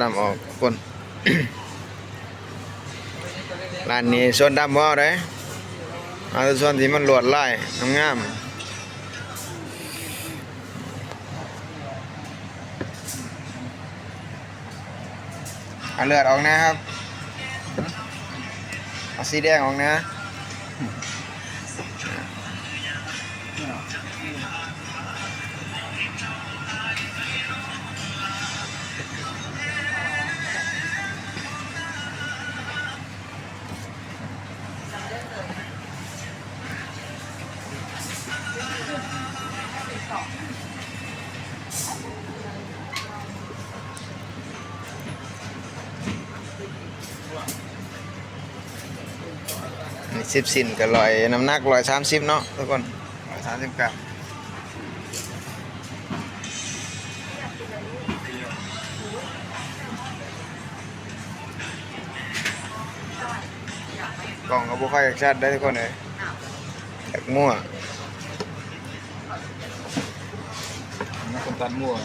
ดำออกคน ร้านนี้ส่วนดำบ่เอาได้เอาแต่ส่วนที่มันลวดลายงามเอาเลือดออกนะครับเอาสีแดงออกนะ10 สินก็น้ำหนัก130เนาะทุกคน130 กรัมกล่องก็บ่ค่อยชัดได้ทุกคนเลยแตกมั่ว นักคนตันมั่ว